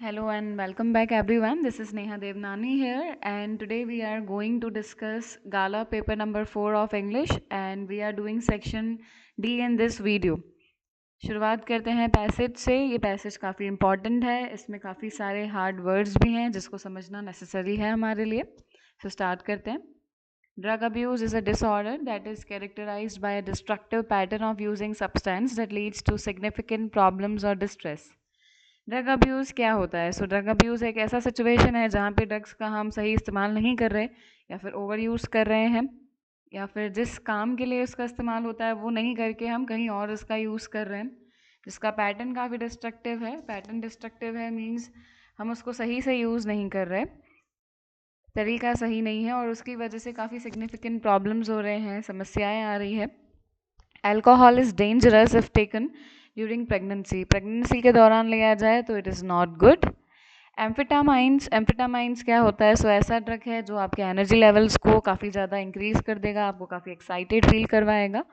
Hello and welcome back everyone. This is Neha Devnani here and today we are going to discuss Gala paper number 4 of English and we are doing section D in this video. शुरुआत करते हैं passage से। ये passage काफ़ी important है, इसमें काफ़ी सारे हार्ड वर्ड्स भी हैं जिसको समझना नेसेसरी है हमारे लिए। तो स्टार्ट करते हैं। Drug abuse is a disorder that is characterized by a destructive pattern of using substance that leads to significant problems or distress. Drug abuse क्या होता है? सो ड्रग अब्यूज़ एक ऐसा सिचुएशन है जहाँ पे ड्रग्स का हम सही इस्तेमाल नहीं कर रहे या फिर ओवर यूज़ कर रहे हैं या फिर जिस काम के लिए उसका इस्तेमाल होता है वो नहीं करके हम कहीं और उसका यूज़ कर रहे हैं, जिसका पैटर्न काफ़ी डिस्ट्रक्टिव है। पैटर्न डिस्ट्रक्टिव है मीन्स हम उसको सही से यूज़ नहीं कर रहे, तरीका सही नहीं है और उसकी वजह से काफ़ी सिग्निफिकेंट प्रॉब्लम्स हो रहे हैं, समस्याएं आ रही है। Alcohol is dangerous if taken during pregnancy के दौरान लिया जाए तो इट इज़ नॉट गुड। एम्फेटामाइंस क्या होता है? सो ऐसा ड्रग है जो आपके एनर्जी लेवल्स को काफ़ी ज़्यादा इंक्रीज़ कर देगा, आपको काफ़ी एक्साइटेड फील करवाएगा।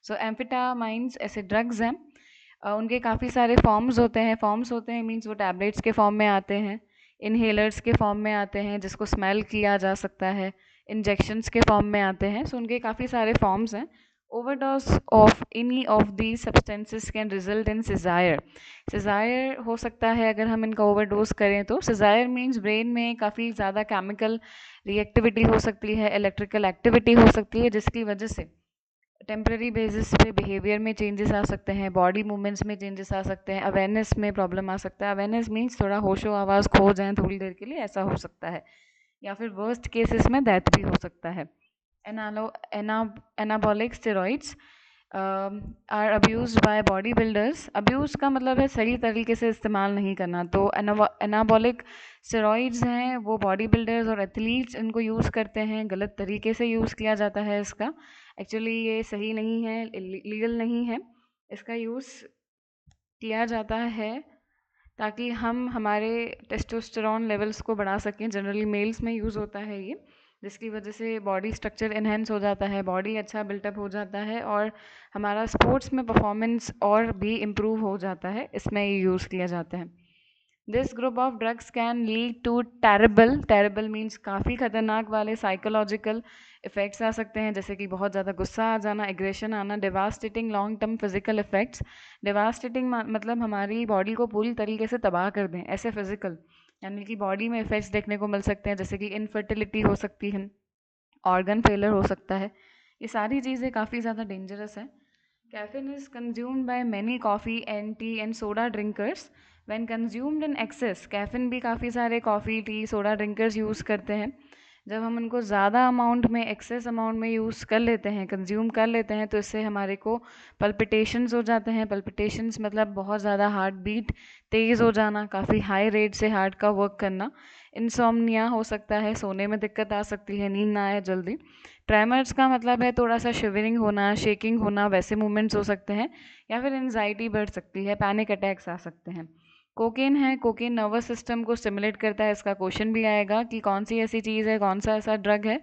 सो एम्फेटामाइंस ऐसे ड्रग्स हैं, उनके काफ़ी सारे फॉर्म्स होते हैं मीन्स वो टैबलेट्स के फॉर्म में आते हैं, इनहेलर्स के फॉर्म में आते हैं जिसको स्मेल किया जा सकता है, इंजेक्शंस के फॉर्म में आते हैं। सो उनके काफ़ी सारे फॉर्म्स हैं। Overdose of any of the substances can result in seizure हो सकता है अगर हम इनका ओवरडोज करें तो। सिजायर मीन्स ब्रेन में काफ़ी ज़्यादा केमिकल रिएक्टिविटी हो सकती है, इलेक्ट्रिकल एक्टिविटी हो सकती है जिसकी वजह से टेम्प्रेरी बेसिस पे बिहेवियर में चेंजेस आ सकते हैं, बॉडी मूवमेंट्स में चेंजेस आ सकते हैं, अवेयरनेस में प्रॉब्लम आ सकता है। अवेयरनेस मीन्स थोड़ा होशो आवाज़ खो जाएं थोड़ी देर के लिए, ऐसा हो सकता है, या फिर वर्स्ट केसेस में डेथ भी हो सकता है। Anabolic steroids are abuse by body builders. Abuse का मतलब है सही तरीके से इस्तेमाल नहीं करना। तो एनाबॉलिक स्टेरॉइड्स हैं वो बॉडी बिल्डर्स और एथलीट्स इनको यूज़ करते हैं, गलत तरीके से यूज़ किया जाता है इसका। एक्चुअली ये सही नहीं है, लीगल नहीं है। इसका यूज़ किया जाता है ताकि हम हमारे टेस्टोस्टेरॉन लेवल्स को बढ़ा सकें। जनरली मेल्स में यूज़ होता है ये, जिसकी वजह से बॉडी स्ट्रक्चर इन्हेंस हो जाता है, बॉडी अच्छा बिल्टअप हो जाता है और हमारा स्पोर्ट्स में परफॉर्मेंस और भी इम्प्रूव हो जाता है, इसमें ये यूज़ किया जाते हैं। This group of drugs can lead to terrible means काफ़ी खतरनाक वाले साइकोलॉजिकल इफ़ेक्ट्स आ सकते हैं, जैसे कि बहुत ज़्यादा गुस्सा आ जाना, एग्रेशन आना, devastating long term physical effects. Devastating मतलब हमारी बॉडी को पूरी तरीके से तबाह कर दें, ऐसे फिजिकल यानी कि बॉडी में इफ़ेक्ट्स देखने को मिल सकते हैं, जैसे कि इनफर्टिलिटी हो सकती है, ऑर्गन फेलर हो सकता है। ये सारी चीज़ें काफ़ी ज़्यादा डेंजरस हैं। Caffeine is consumed by many coffee and tea and soda drinkers. When consumed in excess, caffeine भी काफ़ी सारे coffee, T, soda drinkers use करते हैं। जब हम उनको ज़्यादा अमाउंट में, एक्सेस अमाउंट में यूज़ कर लेते हैं, कंज्यूम कर लेते हैं, तो इससे हमारे को पल्पिटेशंस हो जाते हैं। पल्पिटेशंस मतलब बहुत ज़्यादा हार्ट बीट तेज़ हो जाना, काफ़ी हाई रेट से हार्ट का वर्क करना। इंसोम्निया हो सकता है, सोने में दिक्कत आ सकती है, नींद ना आए जल्दी। ट्रेमर्स का मतलब है थोड़ा सा शिवरिंग होना, शेकिंग होना, वैसे मूवमेंट्स हो सकते हैं, या फिर एंजाइटी बढ़ सकती है, पैनिक अटैक्स आ सकते हैं। कोकेन है, कोकेन नर्वस सिस्टम को स्टिमुलेट करता है। इसका क्वेश्चन भी आएगा कि कौन सी ऐसी चीज़ है, कौन सा ऐसा ड्रग है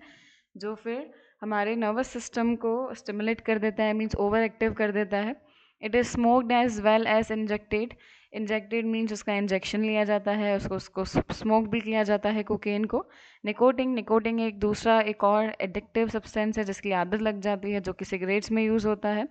जो फिर हमारे नर्वस सिस्टम को स्टिमुलेट कर देता है, मीन्स ओवर एक्टिव कर देता है। It is smoked as well as injected. Injected means उसका इंजेक्शन लिया जाता है, उसको स्मोक भी किया जाता है कोकेन को। निकोटिंग एक और एडिक्टिव सब्सटेंस है जिसकी आदत लग जाती है, जो कि सिगरेट्स में यूज़ होता है।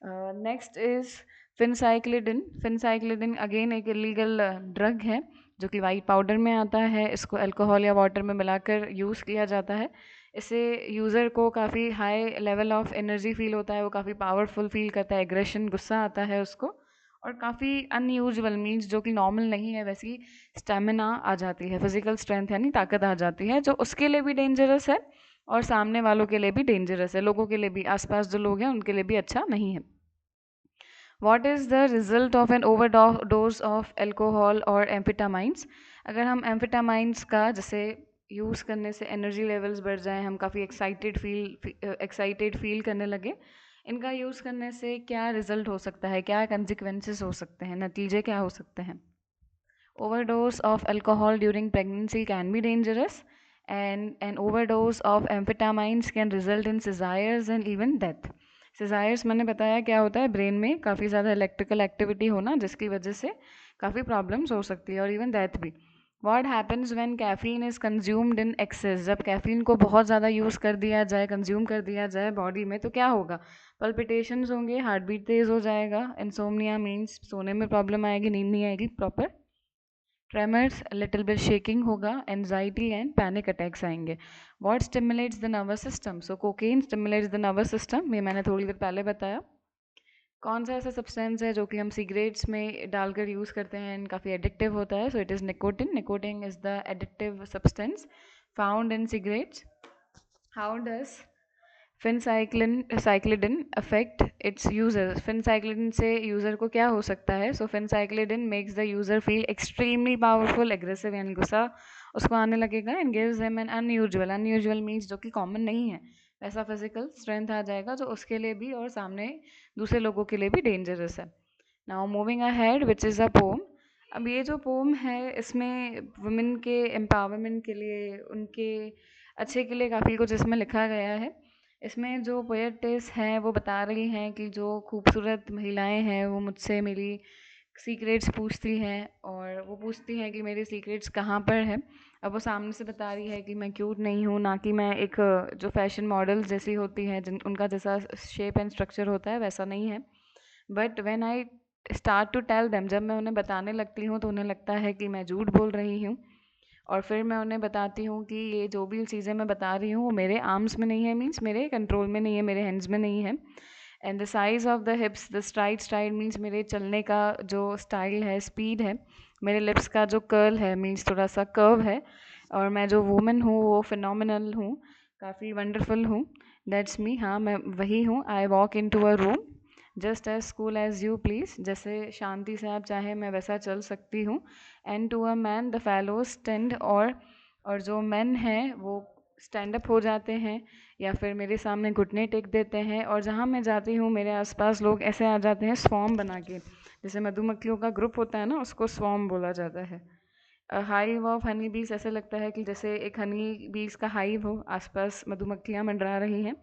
नेक्स्ट इज़ फिनसाइक्लिडिन अगेन एक इलीगल ड्रग है जो कि वाइट पाउडर में आता है। इसको अल्कोहल या वाटर में मिलाकर यूज़ किया जाता है। इससे यूज़र को काफ़ी high level of energy feel होता है, वो काफ़ी पावरफुल फील करता है, एग्रेशन, गुस्सा आता है उसको, और काफ़ी अनयूजुअल मीन्स जो कि नॉर्मल नहीं है वैसी स्टेमिना आ जाती है, फिजिकल स्ट्रेंथ यानी ताकत आ जाती है, जो उसके लिए भी डेंजरस है और सामने वालों के लिए भी डेंजरस है, लोगों के लिए भी, आसपास जो लोग हैं उनके लिए भी अच्छा नहीं है। What is the result of an overdose of alcohol or amphetamines? अगर हम एम्फेटामाइंस का जैसे यूज़ करने से एनर्जी लेवल्स बढ़ जाएं, हम काफ़ी एक्साइटेड फील करने लगे, इनका यूज़ करने से क्या रिजल्ट हो सकता है, क्या कंसिक्वेंसेस हो सकते हैं, नतीजे क्या हो सकते हैं? Overdose of alcohol during pregnancy can be dangerous, and an overdose of amphetamines can result in seizures and even death. सीजायर्स मैंने बताया क्या होता है, ब्रेन में काफ़ी ज़्यादा इलेक्ट्रिकल एक्टिविटी होना जिसकी वजह से काफ़ी प्रॉब्लम्स हो सकती है और इवन डेथ भी। What happens when caffeine is consumed in excess, जब कैफीन को बहुत ज़्यादा यूज़ कर दिया जाए, कंज्यूम कर दिया जाए बॉडी में, तो क्या होगा? पल्पिटेशंस होंगे, हार्ट बीट तेज़ हो जाएगा, इंसोम्निया मीन्स सोने में प्रॉब्लम आएगी, नींद नहीं आएगी proper, tremors, little bit shaking होगा, एनजाइटी एंड पैनिक अटैक्स आएंगे। What stimulates the nervous system? So cocaine stimulates the nervous system, ये मैंने थोड़ी देर पहले बताया। कौन सा ऐसा सब्सटेंस है जो कि हम सिगरेट्स में डालकर यूज़ करते हैं एंड काफ़ी एडिक्टिव होता है? So it is nicotine. Nicotine is the addictive substance found in cigarettes. How does phencyclidine affect its user? Phencyclidine से यूज़र को क्या हो सकता है? So phencyclidine makes the user feel extremely powerful, aggressive, यानी गुस्सा उसको आने लगेगा, and gives him an unusual, unusual means जो कि कॉमन नहीं है, ऐसा फिजिकल स्ट्रेंथ आ जाएगा जो उसके लिए भी और सामने दूसरे लोगों के लिए भी डेंजरस है। Now moving ahead, which is a poem. अब ये जो पोम है इसमें वुमेन के एम्पावरमेंट के लिए, उनके अच्छे के लिए काफ़ी कुछ इसमें लिखा गया है। इसमें जो पोएटेस हैं वो बता रही हैं कि जो खूबसूरत महिलाएं हैं वो मुझसे मेरी सीक्रेट्स पूछती हैं, और वो पूछती हैं कि मेरे सीक्रेट्स कहाँ पर हैं। अब वो सामने से बता रही है कि मैं क्यूट नहीं हूँ, ना कि मैं एक जो फैशन मॉडल्स जैसी होती हैं जिन उनका जैसा शेप एंड स्ट्रक्चर होता है वैसा नहीं है। But when I start to tell them, जब मैं उन्हें बताने लगती हूँ तो उन्हें लगता है कि मैं झूठ बोल रही हूँ, और फिर मैं उन्हें बताती हूँ कि ये जो भी चीज़ें मैं बता रही हूँ वो मेरे आर्म्स में नहीं है, मीन्स मेरे कंट्रोल में नहीं है, मेरे हैंड्स में नहीं है। And the size of the हिप्स, the STRIDE means मेरे चलने का जो स्टाइल है, स्पीड है, मेरे लिप्स का जो कर्ल है मीन्स थोड़ा सा कर्व है, और मैं जो वूमेन हूँ वो फिनोमिनल हूँ, काफ़ी वंडरफुल हूँ। दैट्स मी, हाँ मैं वही हूँ। I walk into a room just as cool as you please, जैसे शांति से आप चाहें मैं वैसा चल सकती हूँ। And to a man the fellows stand, और जो मैन हैं वो स्टैंड अप हो जाते हैं या फिर मेरे सामने घुटने टेक देते हैं, और जहाँ मैं जाती हूँ मेरे आसपास लोग ऐसे आ जाते हैं स्वॉर्म बना के, जैसे मधुमक्खियों का ग्रुप होता है ना, उसको स्वॉर्म बोला जाता है। हाइव ऑफ हनी बीज, ऐसे लगता है कि जैसे एक हनी बीज का हाइव हो, आसपास मधुमक्खियाँ मंडरा रही हैं।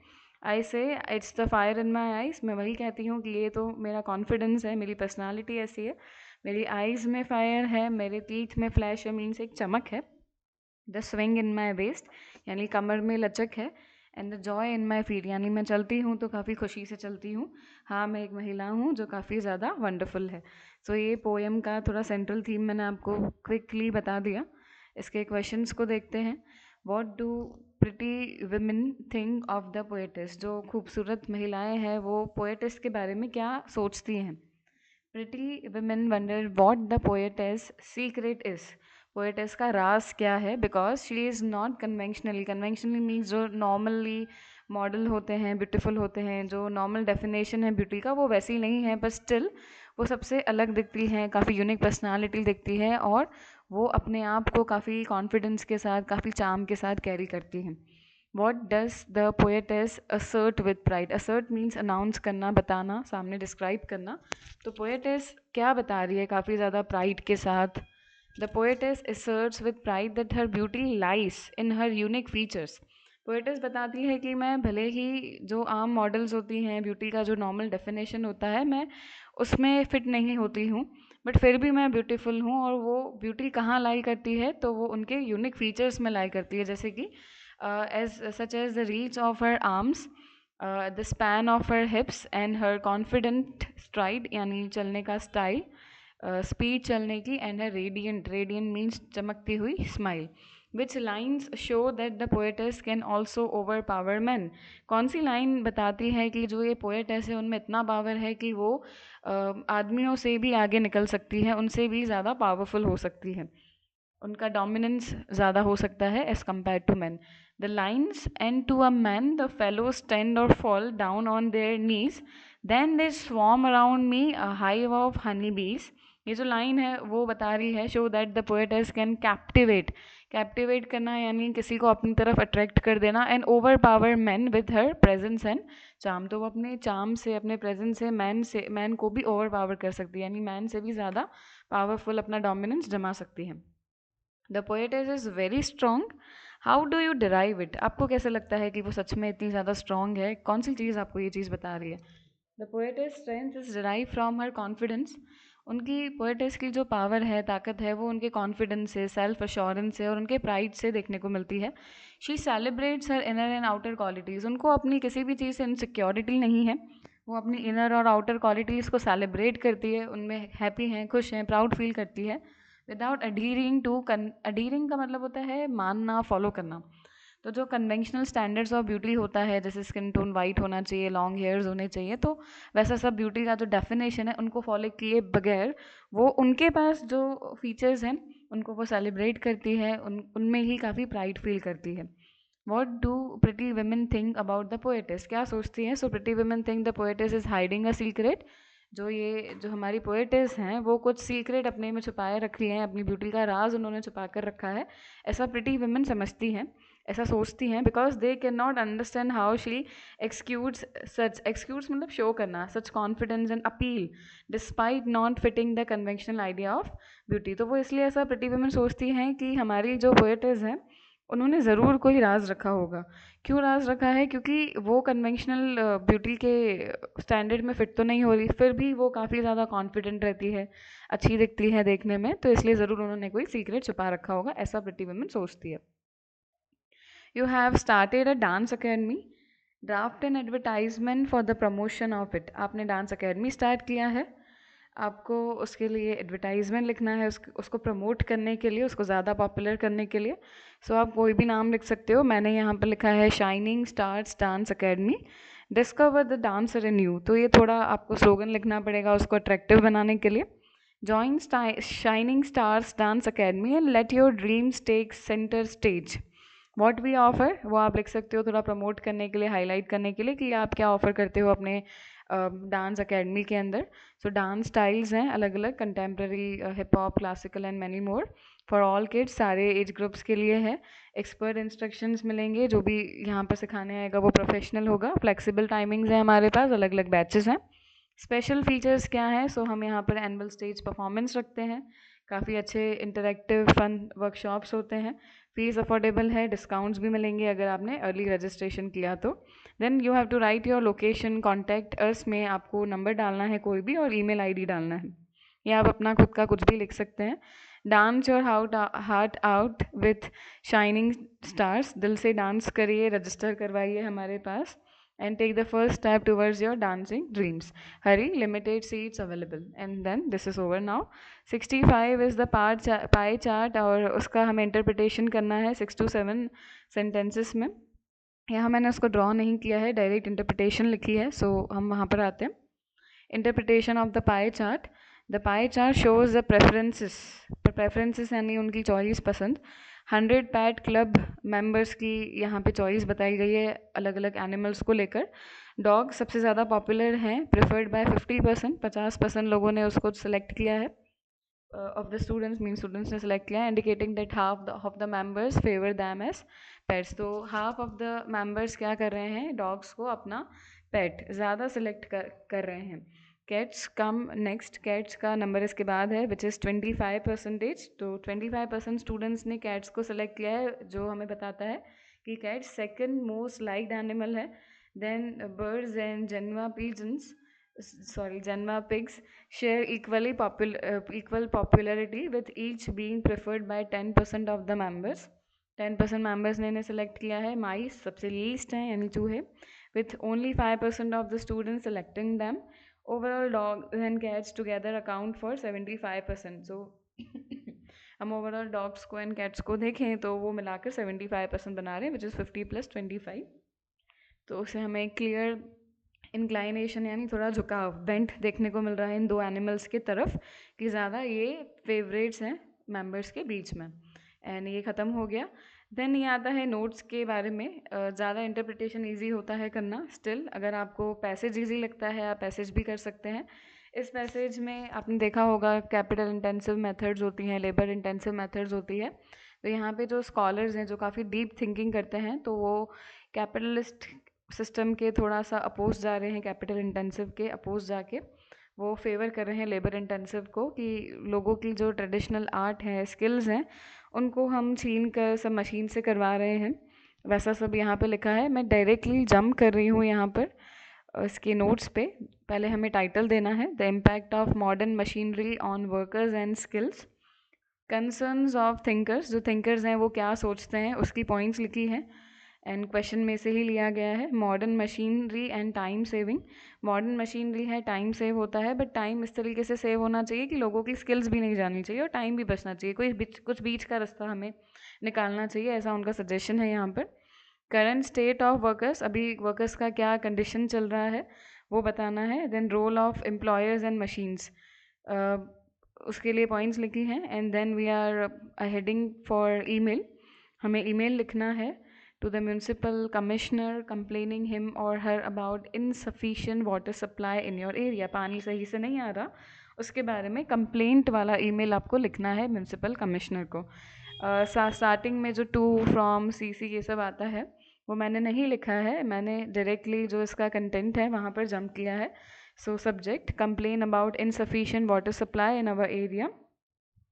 आई से it's the fire in my eyes, मैं वही कहती हूँ कि ये तो मेरा कॉन्फिडेंस है, मेरी पर्सनालिटी ऐसी है, मेरी आइज़ में फायर है, मेरे टीथ में फ्लैश है, मीन्स एक चमक है। The swing in my waste, यानी कमर में लचक है। And the joy in my feet, यानी मैं चलती हूँ तो काफ़ी खुशी से चलती हूँ। हाँ, मैं एक महिला हूँ जो काफ़ी ज़्यादा वंडरफुल है। सो ये पोएम का थोड़ा सेंट्रल थीम मैंने आपको क्विकली बता दिया। इसके क्वेश्चंस को देखते हैं। What do pretty women think of the poet's? जो खूबसूरत महिलाएं हैं वो पोएटिस के बारे में क्या सोचती हैं? Pretty women wonder what the poetess secret is, poetess का राज क्या है, because she is not conventionally, conventionally means जो नॉर्मली मॉडल होते हैं, ब्यूटीफुल होते हैं, जो नॉर्मल डेफिनेशन है ब्यूटी का वो वैसी नहीं है, बट स्टिल वो सबसे अलग दिखती हैं, काफ़ी यूनिक पर्सनालिटी दिखती है, और वो अपने आप को काफ़ी कॉन्फिडेंस के साथ, काफ़ी चार्म के साथ कैरी करती हैं। What does the poetess assert with pride? Assert means announce करना, बताना, सामने डिस्क्राइब करना। तो पोएटेस क्या बता रही है काफ़ी ज़्यादा प्राइड के साथ? The poetess asserts with pride that her beauty lies in her unique features. Poetess बताती है कि मैं भले ही जो आम मॉडल्स होती हैं, ब्यूटी का जो नॉर्मल डेफिनेशन होता है, मैं उसमें फिट नहीं होती हूँ, बट फिर भी मैं ब्यूटीफुल हूँ, और वो ब्यूटी कहाँ लाई करती है तो वो उनके यूनिक फीचर्स में लाई करती है, जैसे कि as such as the reach of her arms, the span of her hips and her confident stride, यानी चलने का स्टाइल, स्पीड चलने की, एंड है रेडियंट, रेडियंट मीन्स चमकती हुई smile. Which lines show that the poetess can also over power man? कौन सी line बताती है कि जो ये पोएटेस है उनमें इतना पावर है कि वो आदमियों से भी आगे निकल सकती है, उनसे भी ज़्यादा पावरफुल हो सकती है, उनका डोमिनेंस ज़्यादा हो सकता है as compare to man? The lines and to a man the fellow stand or fall down on their knees, then they swarm around me a hive of honey bees. ये जो लाइन है वो बता रही है, show that the poetess can captivate, captivate करना यानी किसी को अपनी तरफ अट्रैक्ट कर देना, and overpower man with her presence and charm. तो वो अपने चार्म से, अपने प्रेजेंस से मैन को भी ओवर पावर कर सकती है, यानी मैन से भी ज़्यादा पावरफुल अपना डोमिनेंस जमा सकती है। The poetess is very strong. How do you derive it? आपको कैसे लगता है कि वो सच में इतनी ज़्यादा स्ट्रॉन्ग है? कौन सी चीज़ आपको ये चीज़ बता रही है? The poetess strength is derive from her confidence. उनकी पोएटेस की जो पावर है, ताकत है, वो उनके कॉन्फिडेंस से, सेल्फ अश्योरेंस से और उनके प्राइड से देखने को मिलती है। She celebrates her inner and outer qualities. उनको अपनी किसी भी चीज़ से इनसिक्योरिटी नहीं है। वो अपनी इनर और आउटर क्वालिटीज़ को सेलिब्रेट करती है, उनमें हैप्पी हैं, खुश हैं, प्राउड फील करती है, विदाउट अडीरिंग टू अडीरिंग का मतलब होता है मानना, फॉलो करना। तो जो कन्वेंशनल स्टैंडर्ड्स ऑफ ब्यूटी होता है, जैसे स्किन टोन वाइट होना चाहिए, लॉन्ग हेयर्स होने चाहिए, तो वैसा सब ब्यूटी का जो डेफिनेशन है उनको फॉलो किए बगैर वो उनके पास जो फीचर्स हैं उनको वो सेलिब्रेट करती है, उनमें ही काफ़ी प्राइड फील करती है। What do pretty women think about the poet's? क्या सोचती हैं? So pretty women think the poet's is hiding a secret. जो हमारी पोएटिस हैं वो कुछ सीक्रेट अपने में छुपाए रखी हैं, अपनी ब्यूटी का राज उन्होंने छुपा कर रखा है, ऐसा प्रिटी वुमेन समझती हैं, ऐसा सोचती हैं, because they can not understand how she executes मतलब शो करना, such confidence and appeal despite not fitting the conventional idea of beauty. तो वो इसलिए ऐसा प्रिटी वुमेन सोचती हैं कि हमारी जो पोएटिस हैं उन्होंने ज़रूर कोई राज रखा होगा। क्यों राज रखा है? क्योंकि वो कन्वेंशनल ब्यूटी के स्टैंडर्ड में फ़िट तो नहीं हो रही, फिर भी वो काफ़ी ज़्यादा कॉन्फिडेंट रहती है, अच्छी दिखती है देखने में, तो इसलिए ज़रूर उन्होंने कोई सीक्रेट छुपा रखा होगा, ऐसा प्रिटी वुमेन सोचती है। You have started a dance academy, draft an advertisement for the promotion of it. आपने डांस अकेडमी स्टार्ट किया है, आपको उसके लिए एडवर्टाइजमेंट लिखना है, उसको प्रमोट करने के लिए, उसको ज़्यादा पॉपुलर करने के लिए। सो आप कोई भी नाम लिख सकते हो, मैंने यहाँ पर लिखा है shining stars dance academy, discover the dancer in you. तो ये थोड़ा आपको स्लोगन लिखना पड़ेगा उसको अट्रैक्टिव बनाने के लिए। Join shining stars dance academy and let your dreams take centre stage. What we offer, वो आप लिख सकते हो थोड़ा प्रमोट करने के लिए, हाईलाइट करने के लिए कि आप क्या ऑफ़र करते हो अपने डांस अकेडमी के अंदर। सो डांस स्टाइल्स हैं अलग अलग, contemporary, hip hop, classical and many more, for all kids, सारे एज ग्रुप्स के लिए है। एक्सपर्ट इंस्ट्रक्शंस मिलेंगे, जो भी यहाँ पर सिखाने आएगा वो प्रोफेशनल होगा। फ्लेक्सिबल टाइमिंग्स हैं हमारे पास, अलग अलग बैचेस हैं। स्पेशल फीचर्स क्या हैं? सो हम यहाँ पर एनुअल स्टेज परफॉर्मेंस रखते हैं, काफ़ी अच्छे इंटरेक्टिव फन वर्कशॉप्स होते हैं, फीस अफोर्डेबल है, डिस्काउंट्स भी मिलेंगे अगर आपने अर्ली रजिस्ट्रेशन किया तो। Then you have to write your location, contact us में आपको नंबर डालना है कोई भी और ईमेल आईडी डालना है, या आप अपना खुद का कुछ भी लिख सकते हैं। Dance your heart out with shining stars, दिल से डांस करिए, रजिस्टर करवाइए हमारे पास, and take the first step towards your dancing dreams. Hurry, limited seats available. And then this is over now. 65 is the pie chart और उसका हमें interpretation करना है 6 to 7 सेंटेंसेस में। यहाँ मैंने उसको ड्रॉ नहीं किया है, डायरेक्ट इंटरप्रिटेशन लिखी है, सो हम वहाँ पर आते हैं। Interpretation of the pie chart. The pie chart shows the preferences यानी उनकी चॉइस, पसंद। 100 पैट क्लब मेंबर्स की यहाँ पे चॉइस बताई गई है अलग अलग एनिमल्स को लेकर। डॉग सबसे ज़्यादा पॉपुलर हैं, प्रेफर्ड बाय 50%, 50% लोगों ने उसको सेलेक्ट किया है of the students, mean students ने सेलेक्ट किया है, indicating that half of the members favour them as pets. तो हाफ ऑफ द मेंबर्स क्या कर रहे हैं, डॉग्स को अपना पेट ज़्यादा सेलेक्ट कर रहे हैं। कैट्स कम नेक्स्ट, कैट्स का नंबर इसके बाद है विच इज़ 25%। तो 25% स्टूडेंट्स ने कैट्स को सेलेक्ट किया है, जो हमें बताता है कि cats second most liked animal है। Then birds and Janma pigs share equal popularity, with each being preferred by 10% of the members. 10% members ने सेलेक्ट किया है। माइस सबसे लीस्ट हैं यानी चूहे, with only 5% of the students selecting them. Overall dogs and cats together account for 75%. So हम overall dogs को and cats को देखें तो वो मिलाकर 75% बना रहे हैं, विच इज़ 50 + 25। तो उससे हमें क्लियर इंक्लाइनेशन यानी थोड़ा झुकाव, बेंट देखने को मिल रहा है इन दो एनिमल्स की तरफ कि ज़्यादा ये फेवरेट्स हैं मेंबर्स के बीच में। एंड ये ख़त्म हो गया। देन ये आता है नोट्स के बारे में। ज़्यादा इंटरप्रिटेशन इजी होता है करना, स्टिल अगर आपको पैसेज इजी लगता है आप पैसेज भी कर सकते हैं। इस पैसेज में आपने देखा होगा कैपिटल इंटेंसिव मेथड्स होती हैं, लेबर इंटेंसिव मेथड्स होती है। तो यहाँ पे जो स्कॉलर्स हैं जो काफ़ी डीप थिंकिंग करते हैं, तो वो कैपिटलिस्ट सिस्टम के थोड़ा सा अपोज जा रहे हैं, कैपिटल इंटेंसिव के अपोज जाके वो फेवर कर रहे हैं लेबर इंटेंसिव को, कि लोगों की जो ट्रेडिशनल आर्ट है, स्किल्स हैं, उनको हम छीन कर सब मशीन से करवा रहे हैं। वैसा सब यहाँ पे लिखा है। मैं डायरेक्टली जंप कर रही हूँ यहाँ पर इसके नोट्स पे। पहले हमें टाइटल देना है, the impact of modern machinery on workers and skills, concerns of thinkers, जो थिंकर्स हैं वो क्या सोचते हैं उसकी पॉइंट्स लिखी हैं, एंड क्वेश्चन में से ही लिया गया है। Modern machinery and time saving, modern machinery है, टाइम सेव होता है, बट टाइम इस तरीके से सेव होना चाहिए कि लोगों की स्किल्स भी नहीं जानी चाहिए और टाइम भी बचना चाहिए, कुछ बीच का रास्ता हमें निकालना चाहिए, ऐसा उनका सजेशन है यहाँ पर। करंट स्टेट ऑफ वर्कर्स, अभी वर्कर्स का क्या कंडीशन चल रहा है वो बताना है। Then role of employers and machines, उसके लिए पॉइंट्स लिखी हैं। And then we are heading for email, हमें ईमेल लिखना है to the municipal commissioner complaining him or her about insufficient water supply in your area, पानी सही से नहीं आ रहा, उसके बारे में कंप्लेंट वाला ईमेल आपको लिखना है म्यूनसिपल कमिश्नर को। स्टार्टिंग में जो टू, फ्रॉम, सी ये सब आता है वो मैंने नहीं लिखा है, मैंने डायरेक्टली जो इसका कंटेंट है वहाँ पर जंप किया है। So subject complain about insufficient water supply in our area,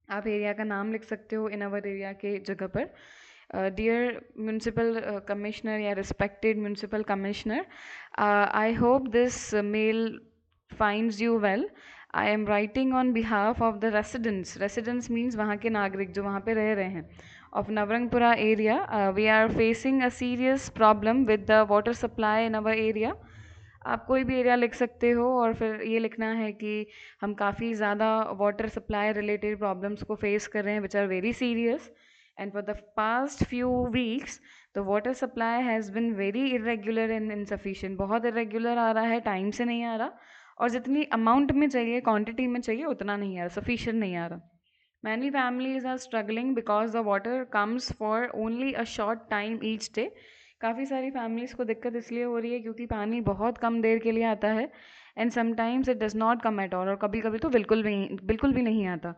आप एरिया का नाम लिख सकते हो इन आवर एरिया के जगह पर। डियर म्यूनसिपल कमिश्नर या respected municipal commissioner, I hope this mail finds you well. I am writing on behalf of the residents. Residents means वहाँ के नागरिक जो वहाँ पे रह रहे हैं, of Navaranpura area. We are facing a serious problem with the water supply in our area. आप कोई भी एरिया लिख सकते हो और फिर ये लिखना है कि हम काफ़ी ज़्यादा वाटर सप्लाई रिलेटेड प्रॉब्लम्स को फेस कर रहे हैं, which are very serious, and for the past few weeks the water supply has been very irregular and insufficient, बहुत इरेगुलर आ रहा है, टाइम से नहीं आ रहा, और जितनी अमाउंट में चाहिए, क्वांटिटी में चाहिए, उतना नहीं आ रहा, सफिशिएंट नहीं आ रहा। Many families are struggling because the water comes for only a short time each day, काफ़ी सारी फैमिलीज़ को दिक्कत इसलिए हो रही है क्योंकि पानी बहुत कम देर के लिए आता है, and sometimes it does not come at all, और कभी कभी तो बिल्कुल भी नहीं आता।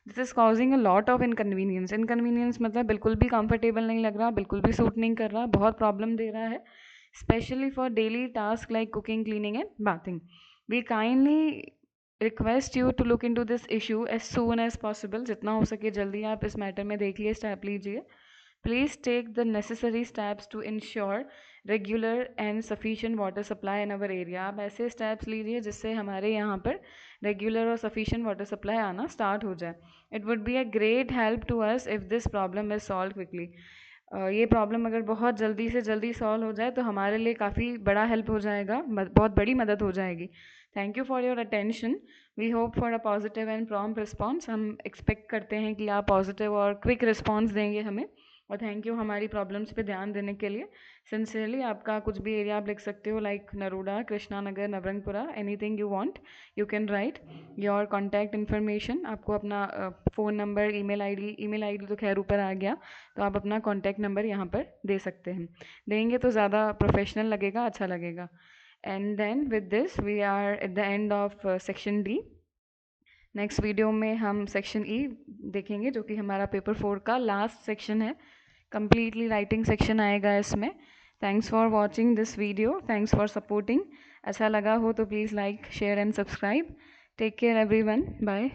This is causing a lot of inconvenience, inconvenience मतलब बिल्कुल भी कंफर्टेबल नहीं लग रहा, बिल्कुल भी सूट नहीं कर रहा, बहुत प्रॉब्लम दे रहा है, specially for daily task like cooking, cleaning and bathing. We kindly request you to look into this issue as soon as possible, जितना हो सके जल्दी आप इस मैटर में देखिए, स्टेप लीजिए। Please take the necessary steps to ensure regular and sufficient water supply in our area. आप ऐसे steps लीजिए जिससे हमारे यहाँ पर regular और sufficient water supply आना start हो जाए. It would be a great help to us if this problem is solved quickly. ये प्रॉब्लम अगर बहुत जल्दी से जल्दी सॉल्व हो जाए तो हमारे लिए काफ़ी बड़ा हेल्प हो जाएगा, बहुत बड़ी मदद हो जाएगी। Thank you for your attention. We hope for a positive and prompt response, हम एक्सपेक्ट करते हैं कि आप पॉजिटिव और क्विक रिस्पॉन्स देंगे हमें, और थैंक यू हमारी प्रॉब्लम्स पे ध्यान देने के लिए। सिंसियरली, आपका कुछ भी एरिया आप लिख सकते हो, like Naroda, Krishna Nagar, Navrangpura, anything you want you can write your contact information. आपको अपना फ़ोन नंबर, ईमेल आईडी तो खैर ऊपर आ गया, तो आप अपना कॉन्टैक्ट नंबर यहाँ पर दे सकते हैं, देंगे तो ज़्यादा प्रोफेशनल लगेगा, अच्छा लगेगा। And then with this we are at the end of section D. Next video में हम सेक्शन ई देखेंगे, जो कि हमारा पेपर 4 का लास्ट सेक्शन है, completely राइटिंग सेक्शन आएगा इसमें। Thanks for watching this video, thanks for supporting. अच्छा लगा हो तो please like, share and subscribe. Take care everyone, bye.